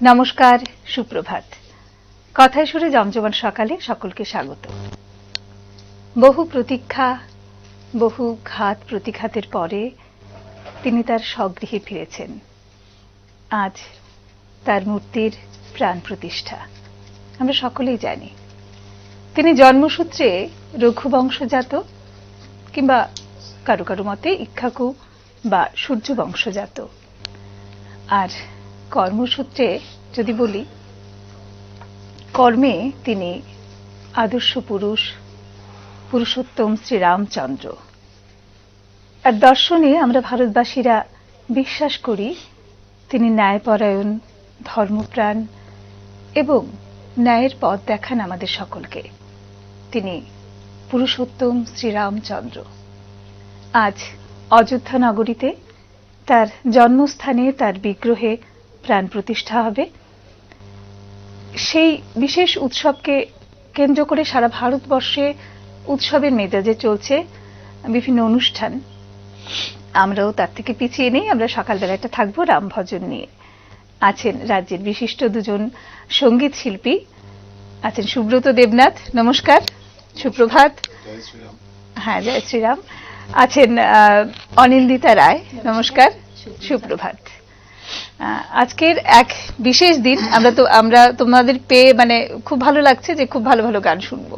নমস্কার, সুপ্রভাত। কথায় সুরে জমজমাট সকালে সকলকে স্বাগত। বহু প্রতীক্ষা, বহু ঘাত প্রতিঘাতের পরে তিনি তার স্বগৃহে ফিরেছেন। আজ তার মূর্তির প্রাণ প্রতিষ্ঠা। আমরা সকলেই জানি তিনি জন্মসূত্রে রঘুবংশজাত, কিংবা কারো কারো মতে ইক্ষ্বাকু বা সূর্য বংশজাত। আর কর্মসূত্রে যদি বলি, কর্মে তিনি আদর্শ পুরুষ, পুরুষোত্তম শ্রীরামচন্দ্র। আর দর্শনে আমরা ভারতবাসীরা বিশ্বাস করি তিনি ন্যায়পরায়ণ, ধর্মপ্রাণ এবং ন্যায়ের পথ দেখান আমাদের সকলকে। তিনি পুরুষোত্তম শ্রীরামচন্দ্র। আজ অযোধ্যা নগরীতে তার জন্মস্থানে তার বিগ্রহে প্রাণ প্রতিষ্ঠা হবে। সেই বিশেষ উৎসবকে কেন্দ্র করে সারা ভারতবর্ষে উৎসবের মেজাজে চলছে বিভিন্ন অনুষ্ঠান। আমরাও তার থেকে পিছিয়ে নেই। আমরা সকালবেলাটা থাকবো রাম ভজন নিয়ে। আছেন রাজ্যের বিশিষ্ট দুজন সঙ্গীত শিল্পী, আছেন সুব্রত দেবনাথ। নমস্কার, সুপ্রভাত। হ্যাঁ, জয় শ্রীরাম। আছেন অনিন্দিতা রায়। নমস্কার, সুপ্রভাত। আজকের এক বিশেষ দিন। আমরা তোমাদের পেয়ে খুব ভালো লাগছে যে খুব ভালো ভালো গান শুনবো।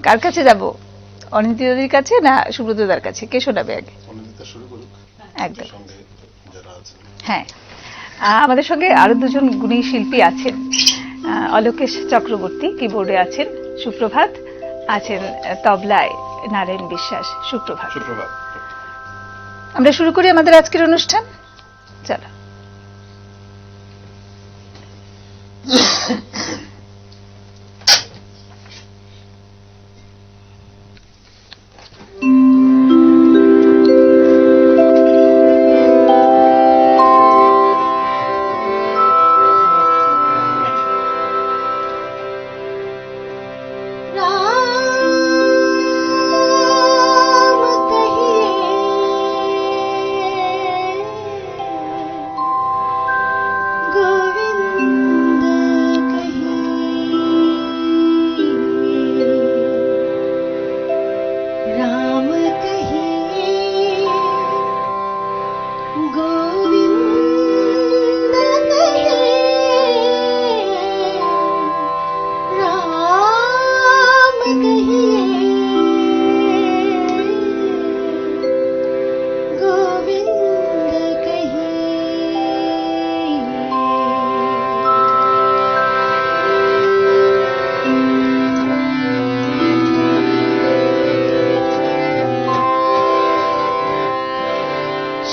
কার কাছে যাব? অনিন্দিতাদের কাছে না সুব্রতদার কাছে? কে শোনাবে আগে? একদম। হ্যাঁ, আমাদের সঙ্গে আরো দুজন গুণী শিল্পী আছেন। অলোকেশ চক্রবর্তী কিবোর্ডে আছেন। সুপ্রভাত। আছেন তবলায় নারায়ণ বিশ্বাস। সুপ্রভাত। আমরা শুরু করি আমাদের আজকের অনুষ্ঠান। চলো।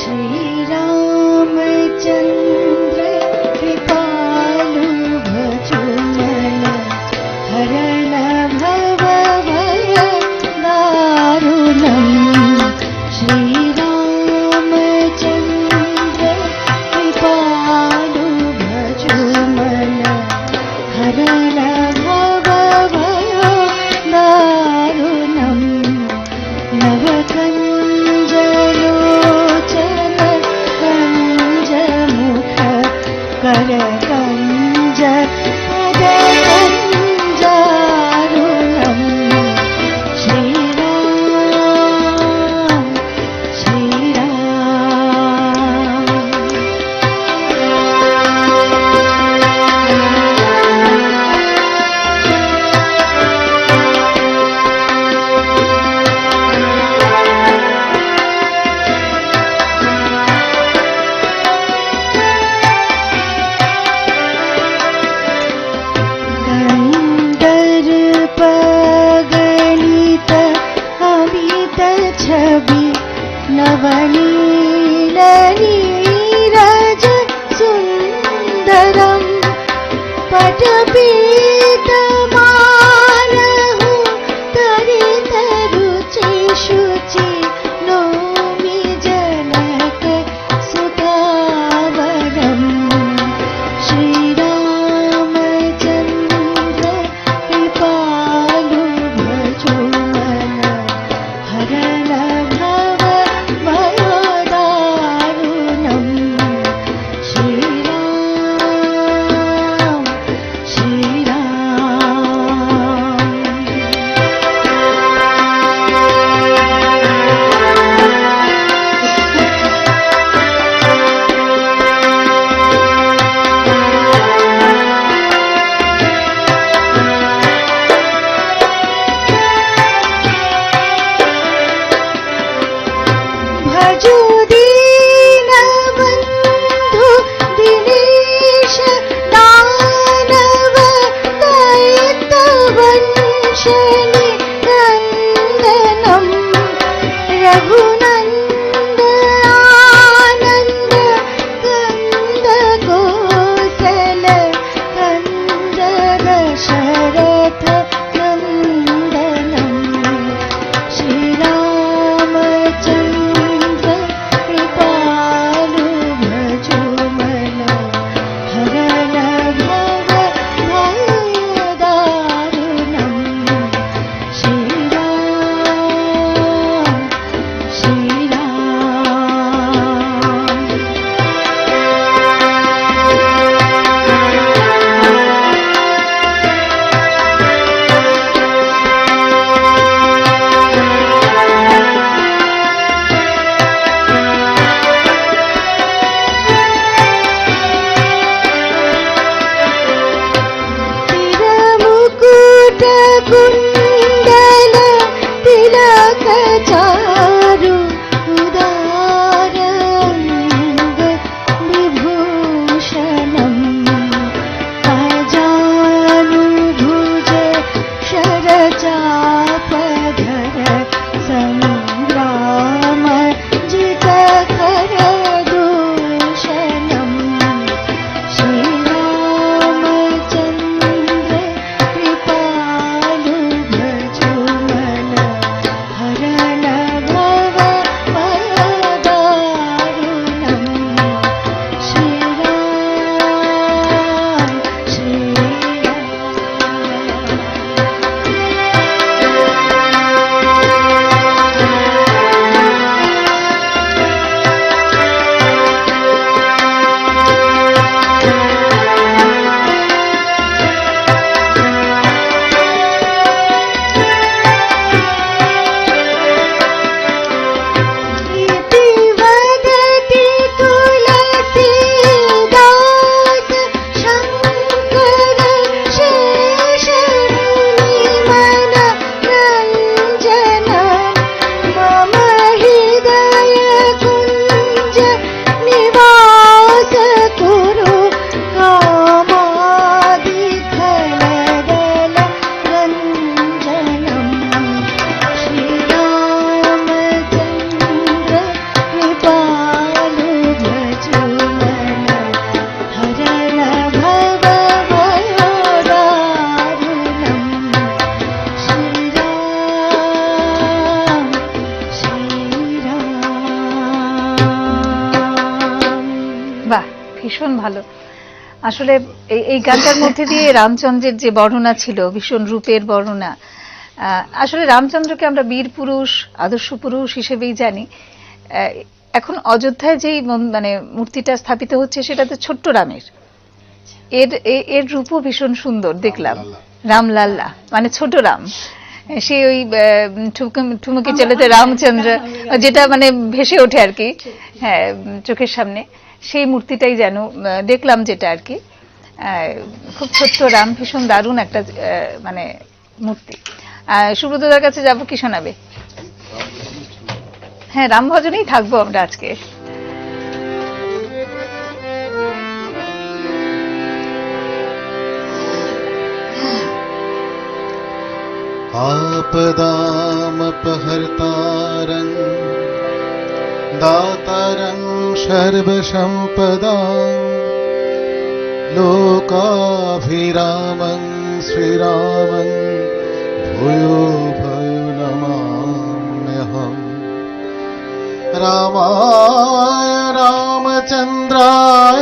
श्रीराम कुण्डल तिलक चारु उदारंग विभूषणम् अजानुभुज शरचापधर संग्राम जितकर दूषणम् श्रीरामचन्द्र कृपालु भजुमन हरण भव भयदारुणम् श्रीराम इति वदति तुलसीदास शङ्कर शेषमुनिमन रञ्जन मम हृदय कुञ्ज निवास कुरु कामादिखलदल रञ्जनम् श्रीरामचन्द्र कृपालु भजुमन हरण भव भयदारुणम् श्रीराम বাহ, ভীষণ ভালো। আসলে এই গানটার মধ্যে দিয়ে রামচন্দ্রের যে বর্ণনা ছিল, ভীষণ রূপের বর্ণনা। আসলে রামচন্দ্রকে আমরা বীর পুরুষ, আদর্শ পুরুষ হিসেবেই জানি। এখন অযোধ্যায় যেই মানে মূর্তিটা স্থাপিত হচ্ছে সেটা তো ছোট্ট রামের। এর রূপও ভীষণ সুন্দর দেখলাম। রামলাল্লা মানে ছোট রাম, সে ওই ঠুমুকি চলেতে রামচন্দ্র যেটা মানে ভেসে ওঠে আর কি, হ্যাঁ, চোখের সামনে সেই মূর্তিটাই যেন দেখলাম, যেটা আর কি খুব ছোট্ট রাম, ভীষণ দারুণ একটা মানে মূর্তি। সুব্রতদার কাছে যাব, কি শোনাবে? হ্যাঁ, রাম ভজনেই থাকবো আমরা আজকে। आपदामपहर्तारं दातारं सर्वसम्पदां लोकाभिरामं श्रीरामं भूयो भूयो नमाम्यहम् रामाय रामचन्द्राय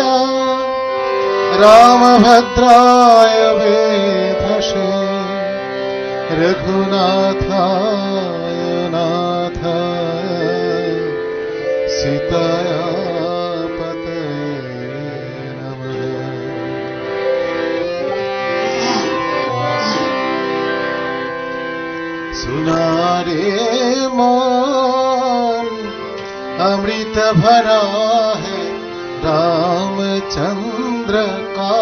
रामभद्राय वेधसे रघुनाथाय नाथाय सीताया पतये नमः। सुना रे मन अमृत भरा है रामचंद्र का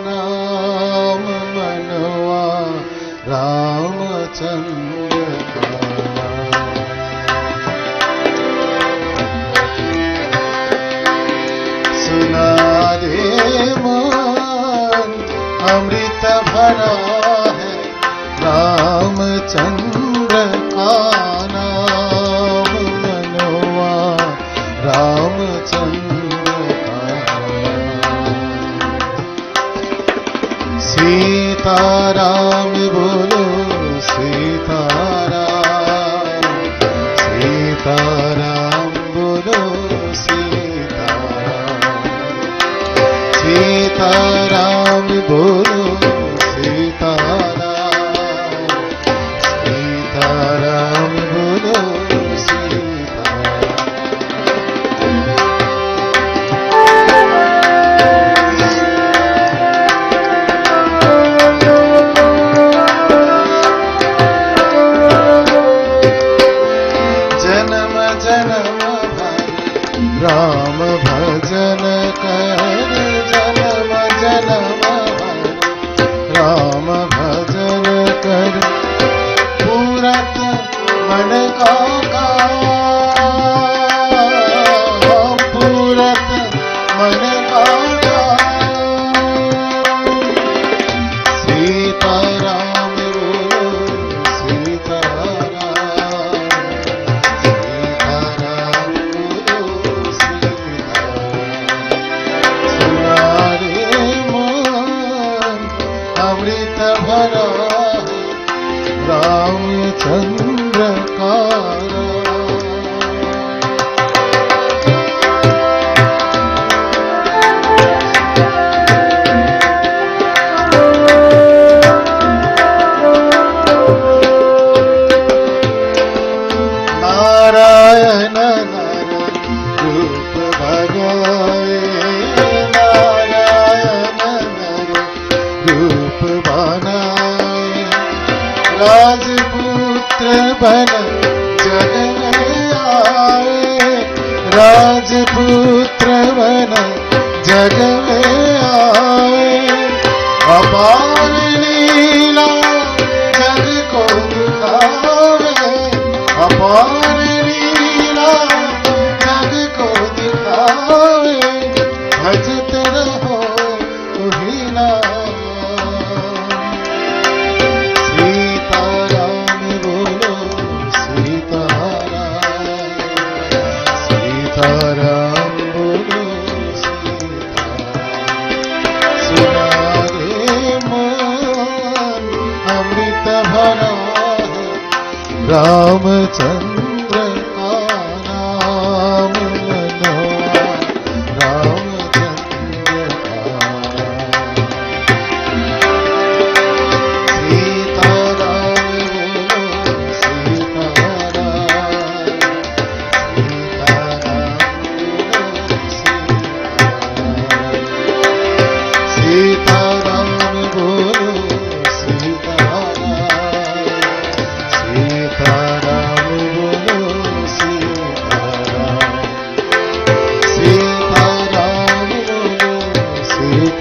नाम, मनवा रामचंद्र का सुना दे मन अमृत भरा है रामचंद्र का नाम, मनवा रामचंद्र का सीताराम बोलो सीताराम, सीताराम बोलो सीताराम, सीताराम बोलो सीताराम, सीताराम बोलो राम भजन कर जन्म जन्म चंद्रकारा नारायण नर रूप भगाए नारायण नर रूप बनाए राजपुत्र बन जग में आए राजपुत्र बन जग में आए अपार लीला जग को दिखावे अपार लीला जग को दिखावे भजते रहो हीला सीताराम बोलो सीताराम सीताराम बोलो सीताराम सुना रे मन अमृत भरा रामचंद्र का नाम मनोरा रामचंद्र का सीताराम बोलो सीताराम सीताराम बोलो सीताराम सीताराम बोलो सीताराम सीताराम बोलो सीताराम सीताराम बोलो सीताराम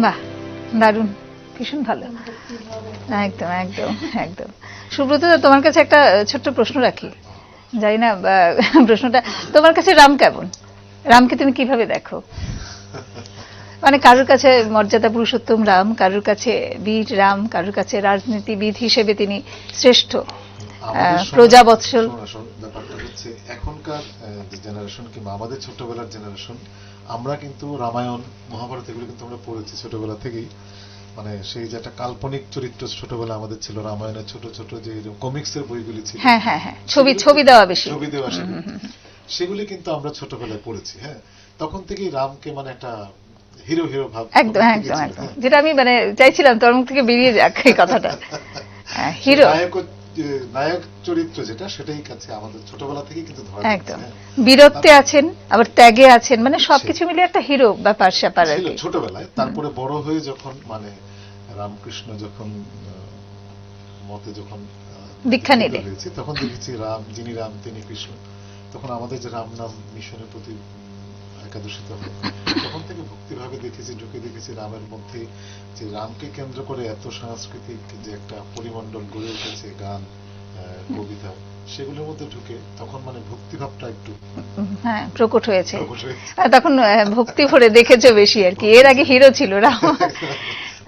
বাহ, দারুণ, ভীষণ ভালো। একদম একদম একদম। সুব্রত, তোমার কাছে একটা ছোট্ট প্রশ্ন রাখি, জানি না প্রশ্নটা, তোমার কাছে রাম কেমন? রামকে তুমি কিভাবে দেখো? মানে কারোর কাছে মর্যাদা পুরুষোত্তম রাম, কারোর কাছে বীর রাম, কারোর কাছে রাজনীতিবিদ হিসেবে তিনি শ্রেষ্ঠ, প্রজাবৎসল। ব্যাপারটা হচ্ছে এখনকার জেনারেশন কিংবা আমাদের ছোটবেলার জেনারেশন, আমরা কিন্তু রামায়ণ মহাভারত এগুলো কিন্তু আমরা পড়েছি ছোটবেলা থেকেই। মানে সেই যে একটা কাল্পনিক চরিত্র ছোটবেলা আমাদের ছিল, রামায়ণের ছোট ছোট যে কমিক্স এর বইগুলি ছিল, হ্যাঁ হ্যাঁ হ্যাঁ, ছবি দেওয়া বেশি, ছবি দেওয়া সেগুলি কিন্তু আমরা ছোটবেলায় পড়েছি। হ্যাঁ, তখন থেকেই রামকে মানে একটা হিরো হিরো ভাব, একদম একদম একদম, যেটা আমি মানে চাইছিলাম তোর মুখ থেকে বেরিয়ে যাক এই কথাটা। হিরো নায়ক চরিত্র যেটা, সেটাই কাছে আমাদের ছোটবেলা থেকেই কিন্তু ধরা একদম, বীরত্বে আছেন, আবার ত্যাগে আছেন, মানে সবকিছু মিলে একটা হিরো ব্যাপার স্যাপার আর কি ছোটবেলায়। তারপরে বড় হয়ে যখন মানে রামকৃষ্ণ যখন মতে যখন দীক্ষা নিলে তখন দেখেছি রাম, যিনি রাম তিনি কৃষ্ণ। তখন আমাদের যে রাম নাম মিশনের প্রতি একাদশীতে হয়, তখন থেকে ভক্তিভাবে দেখেছি, ঢুকে দেখেছি রামের মধ্যে যে রামকে কেন্দ্র করে এত সাংস্কৃতিক যে একটা পরিমণ্ডল গড়ে উঠেছে, গান কবিতা, সেগুলোর মধ্যে ঢুকে তখন মানে ভক্তিভাবটা একটু হ্যাঁ প্রকট হয়েছে। তখন ভক্তি ভরে দেখেছো বেশি আর কি, এর আগে হিরো ছিল রাম,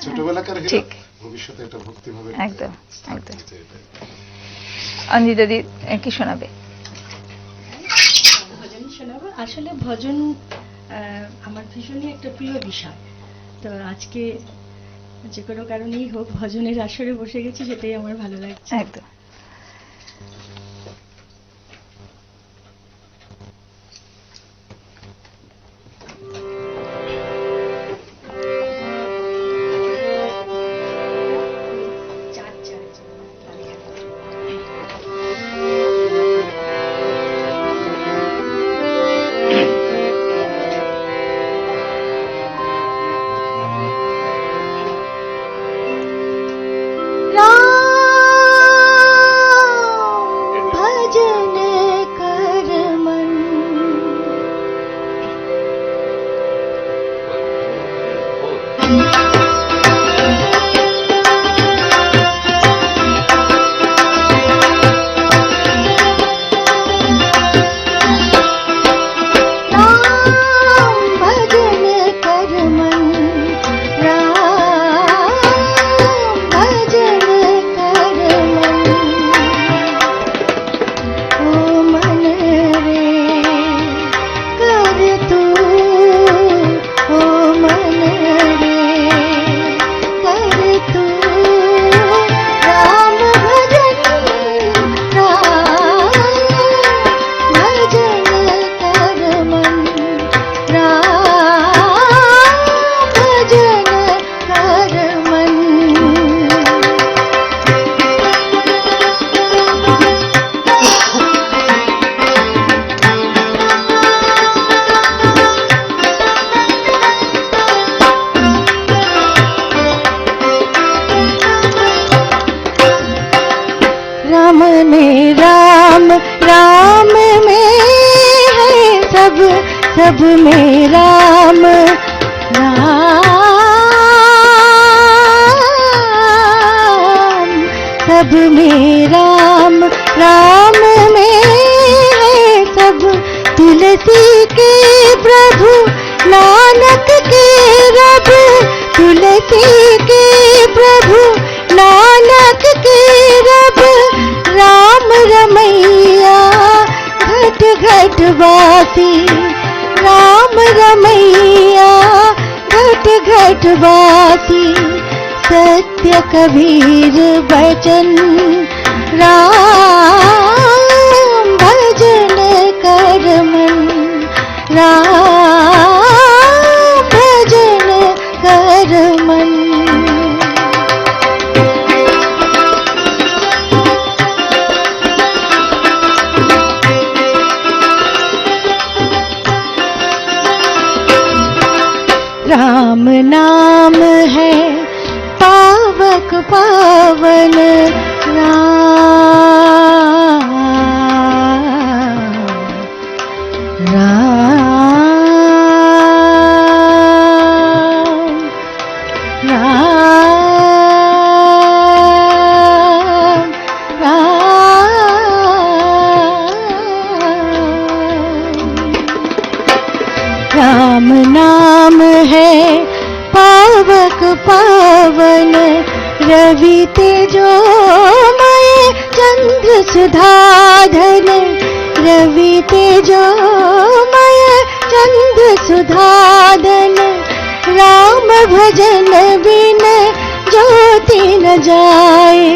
ছোটবেলাকার হিরো, ভবিষ্যতে একটা ভক্তিভাবে একদম একদম। অঞ্জিতা দি কি শোনাবে? ভজন শোনাবো। আসলে ভজন আমার ভীষণই একটা প্রিয় বিষয়, তো আজকে যে কোনো কারণেই হোক ভজনের আসরে বসে গেছি, সেটাই আমার ভালো লাগছে। একদম। सब में राम राम, सब में राम राम में है सब। तुलसी के प्रभु नानक के रब, तुलसी के प्रभु नानक के रब। राम रमैया घट घट वासी, राम रमैया घट घट वासी। सत्य कबीर बचन राम भजन कर मन, राम भजन कर मन। राम नाम है पावक पावन, राम राम राम राम। राम नाम है पावक पावन, रवि तेजोमय चंद्र सुधाधन, रवि तेजोमय चंद्र सुधाधन। राम भजन बिन ज्योति न जाए,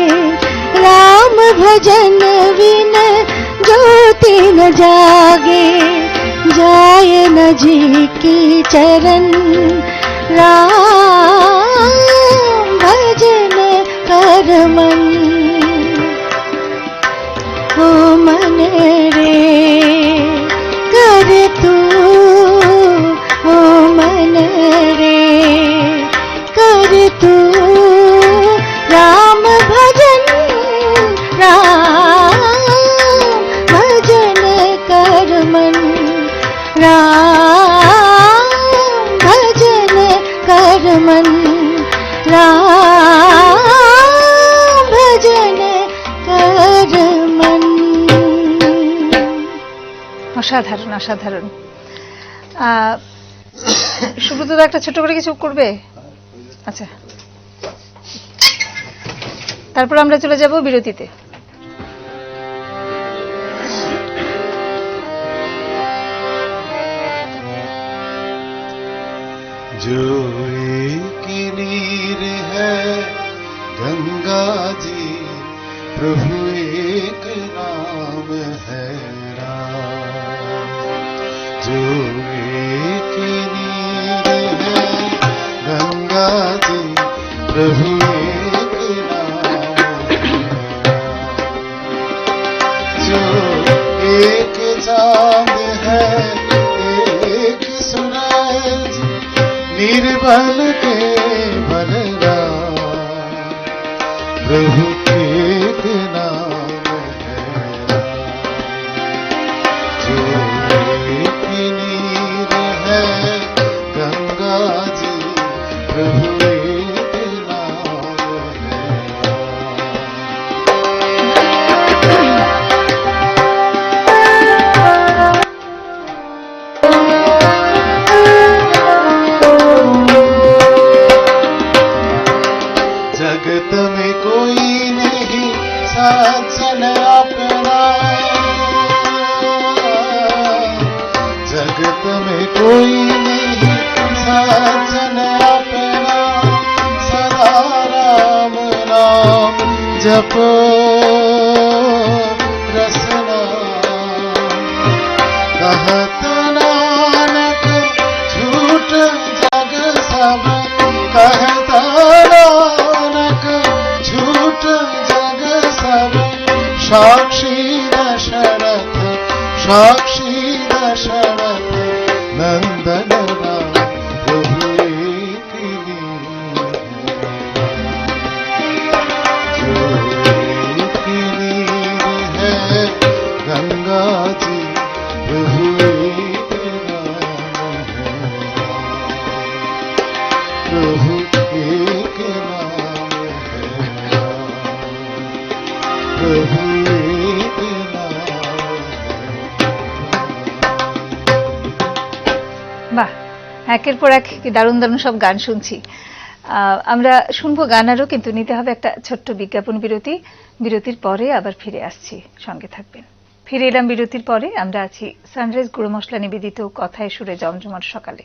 राम भजन बिन ज्योति न जागे। जाय न जी की चरण, राम भजन कर मन। ओ मन रे कर तू, ओ मन रे कर तू। राम भजन, राम भजन कर मन, राम भजन कर मन, राम भजन कर मन। অসাধারণ অসাধারণ। সুব্রত দা একটা ছোট করে কিছু করবে? আচ্ছা, তারপর আমরা চলে যাব বিরতিতে। जो एक नीर है गंगा जी, प्रभु एक नाम है राम। जो एक नीर है गंगा जी, प्रभु एक नाम है राम। जो एक चांद है एक सूरज, निर्बल के बलराम, प्रभु एक नाम है राम। जो एक नीर है गंगा जी, प्रभु एक नाम है जगत में कोई नहीं साजन अपना, जगत में कोई नहीं साजन अपना। सदा राम नाम जपो रसना, कहत नानक झूठ जग सब। कहत नानक झूठ जग सब, साक्षी दशरथ साक्षी दशरथ नंदन राम, प्रभु एक नीर है। जो एक नीर है गंगा जी, प्रभु एक একের পর এক কি দারুণ দারুণ সব গান শুনছি। আমরা শুনবো গান আরও, কিন্তু নিতে হবে একটা ছোট্ট বিজ্ঞাপন বিরতি। বিরতির পরে আবার ফিরে আসছি, সঙ্গে থাকবেন। ফিরে এলাম বিরতির পরে। আমরা আছি সানরাইজ গুঁড়ো মশলা নিবেদিত কথায় সুরে জমজমাট সকালে।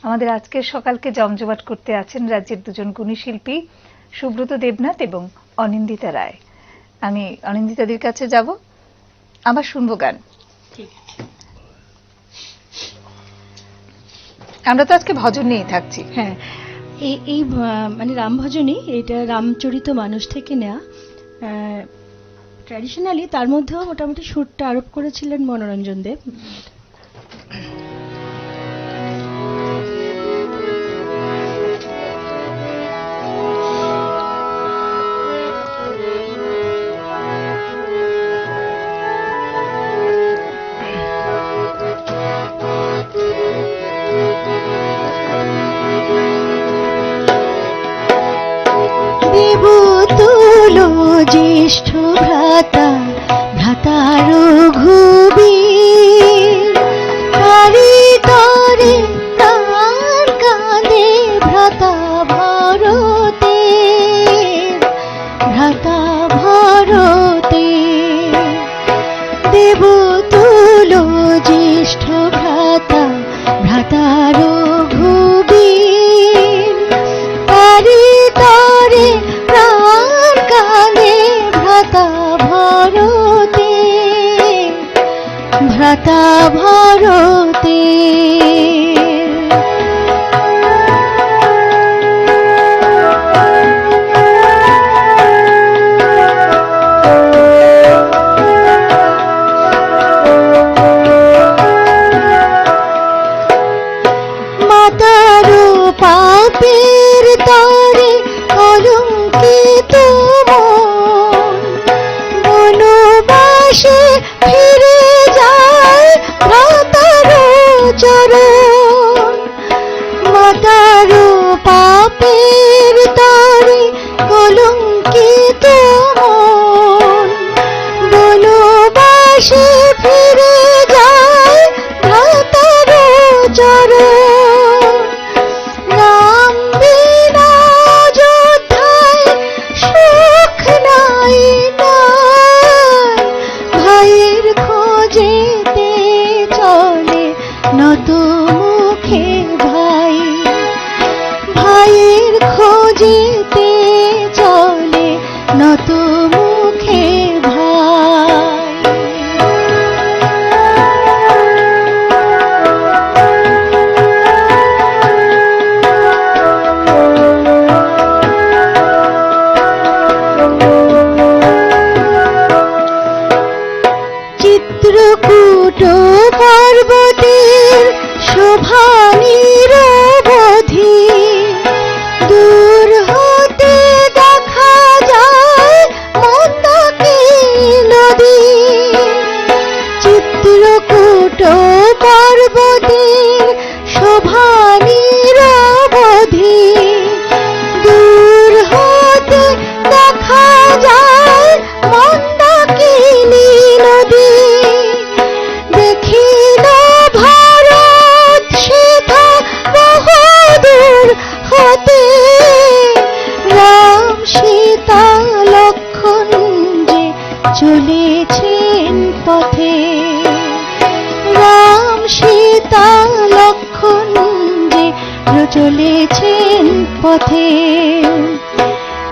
আমাদের আজকের সকালকে জমজমাট করতে আছেন রাজ্যের দুজন গুণী শিল্পী, সুব্রত দেবনাথ এবং অনিন্দিতা রায়। আমি অনিন্দিতাদির কাছে যাব, আবার শুনবো গান। ঠিক আছে। আমরা তো আজকে ভজন নিয়েই থাকছি। হ্যাঁ, এই মানে রাম ভজনী, এটা রামচরিত মানুষ থেকে নেওয়া। ট্র্যাডিশনালি তার মধ্যেও মোটামুটি সুরটা আরোপ করেছিলেন মনোরঞ্জন দেব। দেবতুল জ্যেষ্ঠ ভ্রাতা ভ্রাতা রঘুবীর, তারি তরে প্রাণ কাঁদে ভ্রাতা ভরতে, ভ্রাতা ভরতে। দেবতুল জ্যেষ্ঠ ভ্রাতা ভ্রাতা রঘুবীর, তারি তরে প্রাণ কাঁদে ভ্রাতা ভরতে, ভ্রাতা ভরতে। মাতারো পাপের তরে কলঙ্কিত মন, বনবাসে ফিরে যায় ভ্রাতারো চরণ। মাতারো পাপের তরে কলঙ্কিত মন, বনবাসে ফিরে যায় ভ্রাতারো চরণ। নাম বিনা অযোধ্যায় সুখ নাই নাই, ভাইয়ের খোঁজেতে চলে নত মুখে ভাই, ভাইয়ের খোঁজেতে চলে নত মুখে ভাই। চিত্রকূট পর্বতের শোভা নিরবধি, দূর হতে দেখা যায় মন্দাকিনী নদী। চিত্রকূট পর্বতের শোভা নিরবধি, দূর হতে দেখা যায় মন্দাকিনী নদী। দেখিল ভারত সেথা বহুদূর হতে, রাম সীতা লক্ষ্মণ যে চলেছেন পথে, রাম সীতা লক্ষ্মণ যে চলেছেন পথে।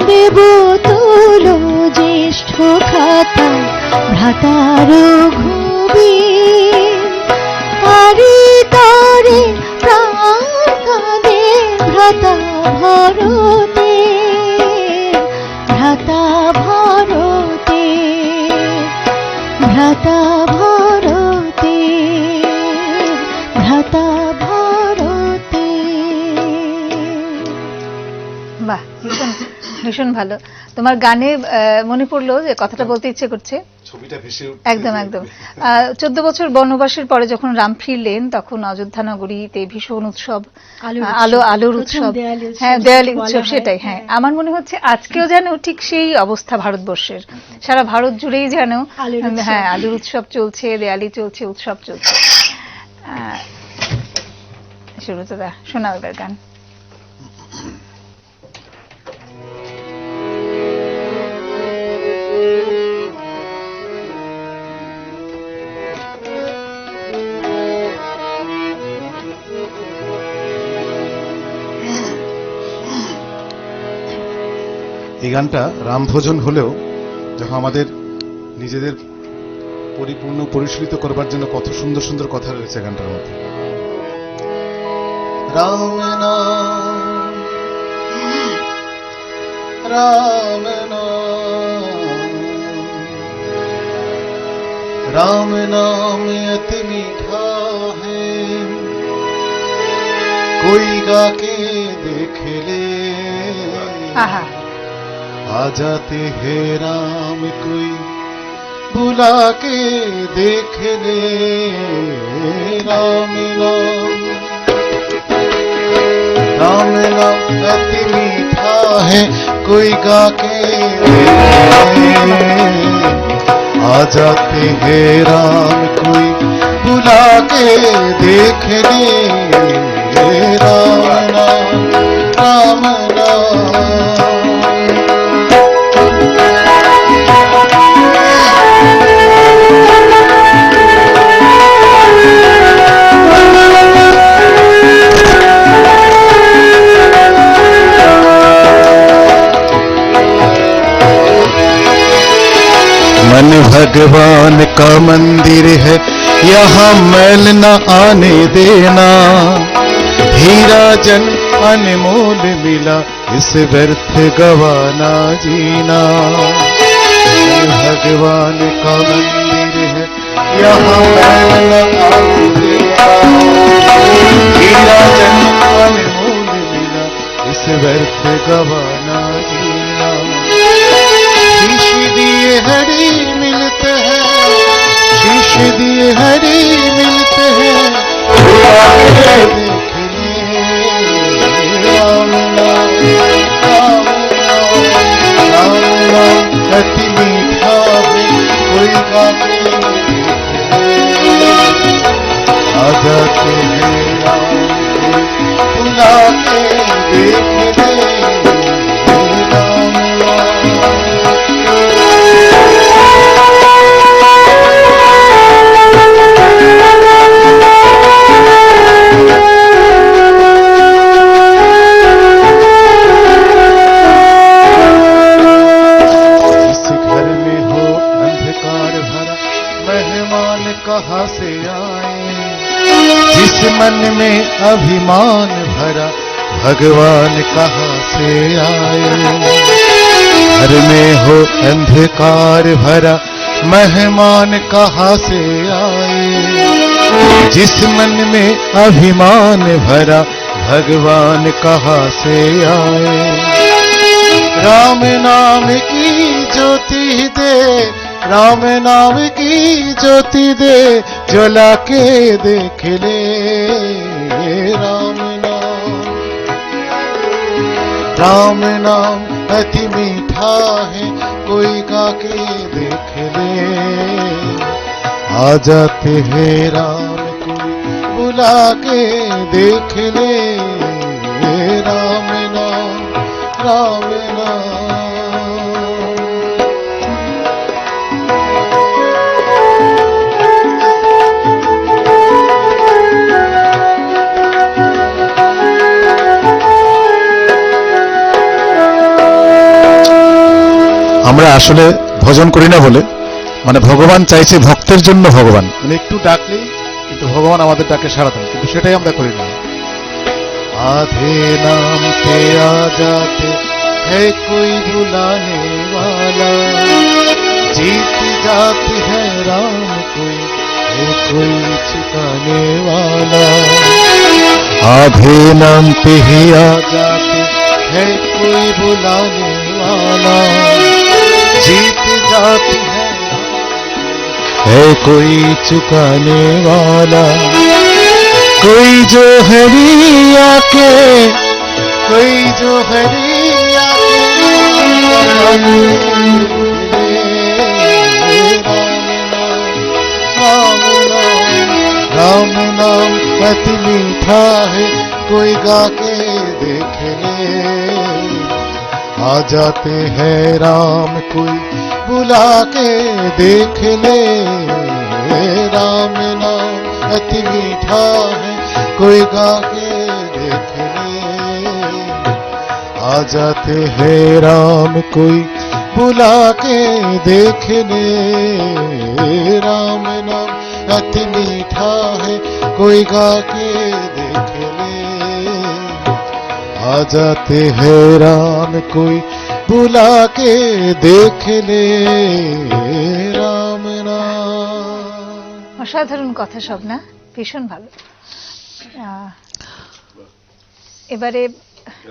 দেবতুল জ্যেষ্ঠ ভ্রাতা ভ্রাতা রঘুবীর, তারি তরে প্রাণ কাঁদে ভ্রাতা ভরতে, ভ্রাতা ভরতে, ভ্রাতা ভরতে, ভ্রাতা ভরতে। বাহ, ভীষণ ভীষণ ভালো। তোমার গানে মনে পড়লো যে কথাটা বলতে ইচ্ছে করছে। ছবিটা ভেসে উঠছে। একদম একদম। 14 বছর বনবাসের পরে যখন রাম ফিরলেন, তখন অযোধ্যা নগরীতে ভীষণ উৎসব, আলোর উৎসব, হ্যাঁ দেয়ালি উৎসব, সেটাই। হ্যাঁ, আমার মনে হচ্ছে আজকেও যেন ঠিক সেই অবস্থা ভারতবর্ষের, সারা ভারত জুড়েই যেন হ্যাঁ আলোর উৎসব চলছে, দেয়ালি চলছে, উৎসব চলছে। সুব্রতদা শোনাও এবার গান। এই গানটা রামভোজন হলেও যখন আমাদের নিজেদের পরিপূর্ণ পরিশীলিত করবার জন্য কত সুন্দর সুন্দর কথা রয়েছে গানটার মধ্যে। রাম নাম রাম নাম राम नाम अति मीठा है, कोई गा के देख ले। आहा, आ जाते हैं राम कोई बुला के देख ले। राम नाम अति मीठा है, कोई गा के देख ले। आ जाते हैं राम कोई बुला के देख ले। राम नाम मन भगवान का मंदिर है, यहाँ मैल न आने देना। हीरा जन अनमोल मिला, इस व्यर्थ गवाना जीना। मन भगवान का मंदिर है, यहाँ मैल न आने देना। हीरा जन अनमोल मिला, इस व्यर्थ गवाना जीना। शीश दिए हरी मिलते हैं, शीश दिए हरी मिलते हैं। देख ले राम नाम अति मीठा है, कोई गा के आ जाते हैं राम बुला के देख ले। कहाँ से आए, जिस मन में अभिमान भरा, भगवान कहाँ से आए। घर में हो अंधकार भरा, मेहमान कहाँ से आए। जिस मन में अभिमान भरा, भगवान कहाँ से आए। राम नाम की ज्योति दे, राम नाम की ज्योति दे, जला के देख ले। राम नाम अति मीठा है, कोई गा के देख ले। आ जाते हैं राम कोई बुला के देख ले। राम नाम राम नाम। আমরা আসলে ভজন করি না বলে, মানে ভগবান চাইছে ভক্তের জন্য ভগবান, মানে একটু ডাকলেই কিন্তু ভগবান আমাদের ডাকে সাড়া দেন, কিন্তু সেটাই আমরা করি না। आधे नाम पे आ जाते है कोई बुलाने वाला, जीत जाती है राम कोई है कोई चुकाने वाला। आधे नाम पे ही आ जाते है कोई बुलाने वाला, जीत जाती है कोई चुकाने वाला। कोई जो हरिया के, कोई जो हरिया के। राम नाम अति मीठा मीठा है कोई गा के देख ले। आ जाते हैं राम कोई बुला के देख ले। राम नाम अति मीठा है कोई गा के देख ले। आ जाते हैं राम कोई बुला के देख ले। राम नाम अति मीठा है कोई गा के देख ले। आ जाते हैं राम कोई बुला के देख ले। রাম নাম। অসাধারণ কথা সব না, ভীষণ ভালো। এবারে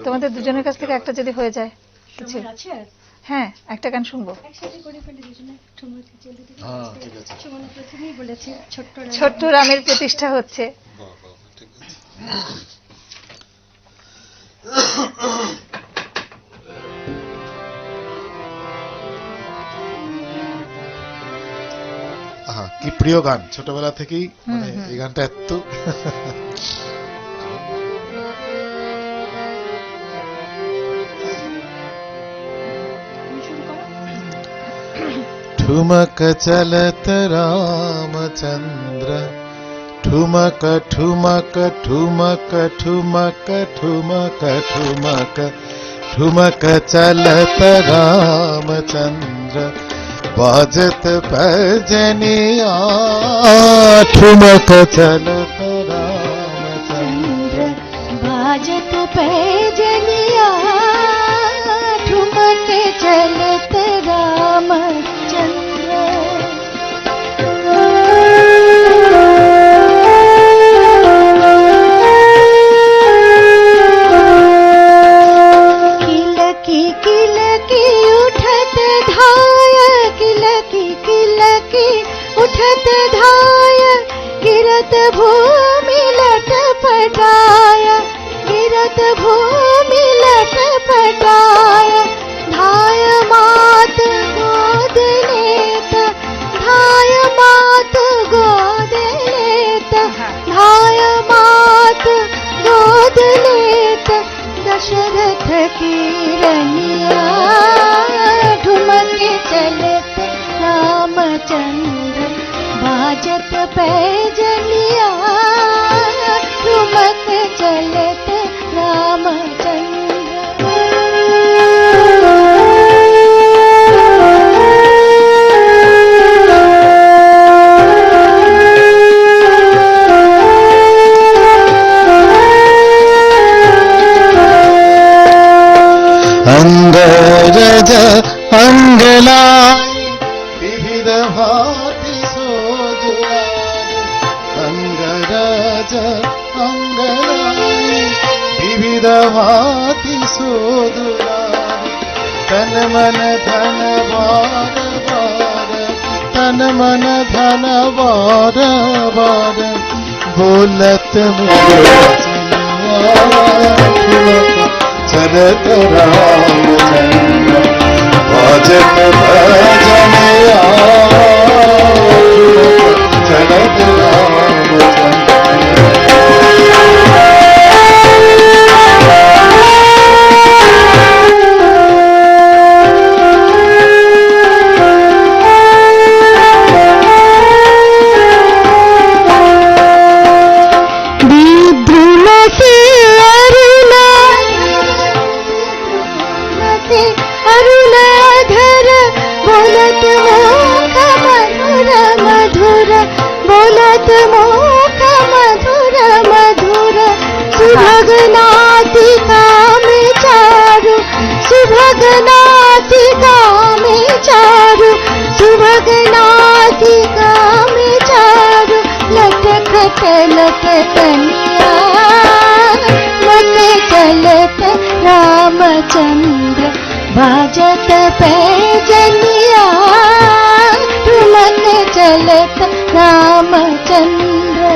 তোমাদের দুজনের কাছ থেকে একটা যদি হয়ে যায় কিছু। সময় আছে আর? হ্যাঁ, একটা গান শুনবো। একসাথে করে ফেলি দুজনে, ঠুমকে চলে দিই। হ্যাঁ, ঠিক আছে। সুমনা প্রথমেই বলেছে ছোট্ট রাম। ছোট্ট রামের প্রতিষ্ঠা হচ্ছে। বাহ, বাহ, ঠিক আছে। আহা, কি প্রিয় গান ছোটবেলা থেকেই, মানে এই গানটা এত তুমি শুরু করো। ठुमक चलत रामचंद्र, ठुमक ठुमक ठुमक ठुमक ठुमक ठुमक ठुमक चलत रामचंद्र, बाजत पैजनिया। ठुमक चलत रामचंद्र, बाजत पैजनिया। ठुमक चलत रामचंद्र। किलकी किलकी उठत धाय, किलकी किलकी उठत धाय। गिरत भूमि लटपटाय, गिरत भूमि लटपटाय। धाय मात गोद लेत, धाय मात गोद लेत, धाय मात गोद लेत। दशरथ की रनिया, ठुमक चलत रामचंद्र, बाजत पैजनिया। ठुमक चलत अंगरज अंगलाई विविध भांति सोजुलाई। अंगरज अंगलाई विविध भांति सोजुलाई। तन मन धन बार बार, तन मन धन बार बार। बोलत चलत रामचंद्र, बाजत भजनिया। चलत अरुणाधर बोलत मुख मधुर मधुर, बोलत मुख मधुर मधुर। सुभग नाटिका में चारु, सुभग नाटिका में चारु, सुभग नाटिका में चारु। लटखट लटकनिया, मत चलत रामचंद्र, बाजत पैजनिया। ठुमक चलत रामचंद्र।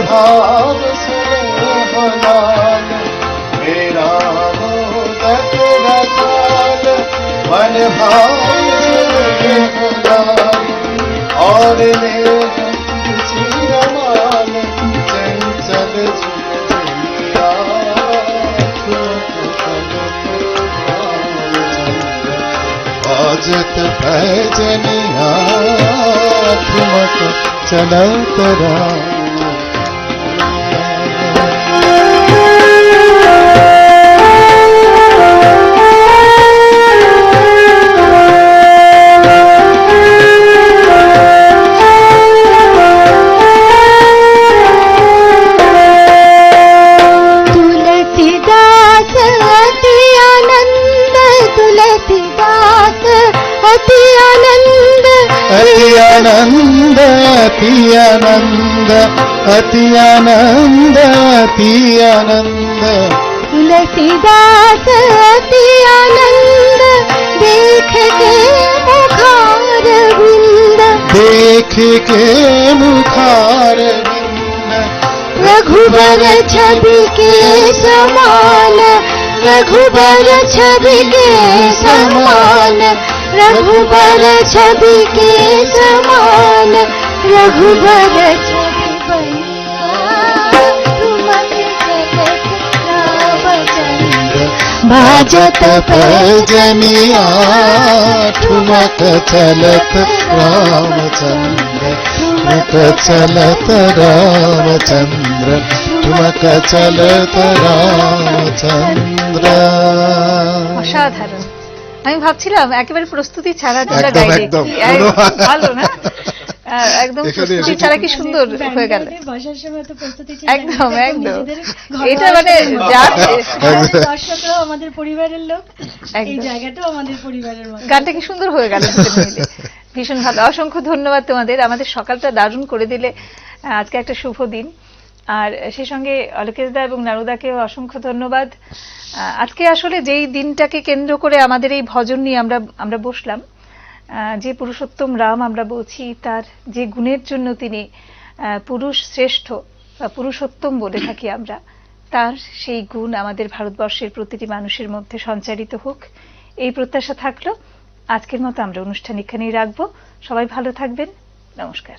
भाव सुने हो लाल, मेरा मोदक रसाल, मन भाव सुने हो लाल, और ले रमाल, चंचल झुमझुमिया, बाजत पैजनिया, ठुमक चलत राम। तुलसीदास अति आनंद, तुलसीदास अति आनंद, अति आनंद, अति आनंद, अति आनंद, अति आनंद, तुलसीदास अति आनंद, देख के मुखार बिंद, देख के मुखार बिंद, रघुबर छवि के समान, रघुबर छवि के समान, रघुबर छवि के समान, रघुबर छवि बनिया, तुमके जगत रामचंद्र, बाजत पैजनिया, ठुमक चलत रामचंद्र, ठुमक चलत रामचंद्र, ठुमक चलत रामचंद्र। অসাধারণ। আমি ভাবছিলাম একেবারে প্রস্তুতি ছাড়া যেটা একদম, গাইলে একদম। ভালো না, একদম এখানে প্রস্তুতি এসে ছাড়া কি সুন্দর হয়ে গেল। ব্যান্ড বসার সময় তো প্রস্তুতি ছিল, একদম, একদম। নিজেদের এটা মানে যাচ্ছে। আমাদের দর্শকরাও আমাদের পরিবারের লোক, এই একদম। জায়গাটাও আমাদের পরিবারের মতো। গানটা কি সুন্দর হয়ে গেল দুজনে মিলে। ভীষণ ভালো, অসংখ্য ধন্যবাদ তোমাদের, আমাদের সকালটা দারুণ করে দিলে। আজকে একটা শুভ দিন, আর সেই সঙ্গে অলোকেশ দা এবং নারুদাকেও অসংখ্য ধন্যবাদ। আজকে আসলে যেই দিনটাকে কেন্দ্র করে আমাদের এই ভজন নিয়ে আমরা বসলাম, যে পুরুষোত্তম রাম আমরা বলছি, তার যে গুণের জন্য তিনি পুরুষ শ্রেষ্ঠ বা পুরুষোত্তম বলে থাকি আমরা, তার সেই গুণ আমাদের ভারতবর্ষের প্রতিটি মানুষের মধ্যে সঞ্চারিত হোক, এই প্রত্যাশা থাকলো। আজকের মতো আমরা অনুষ্ঠান এখানেই রাখবো। সবাই ভালো থাকবেন। নমস্কার।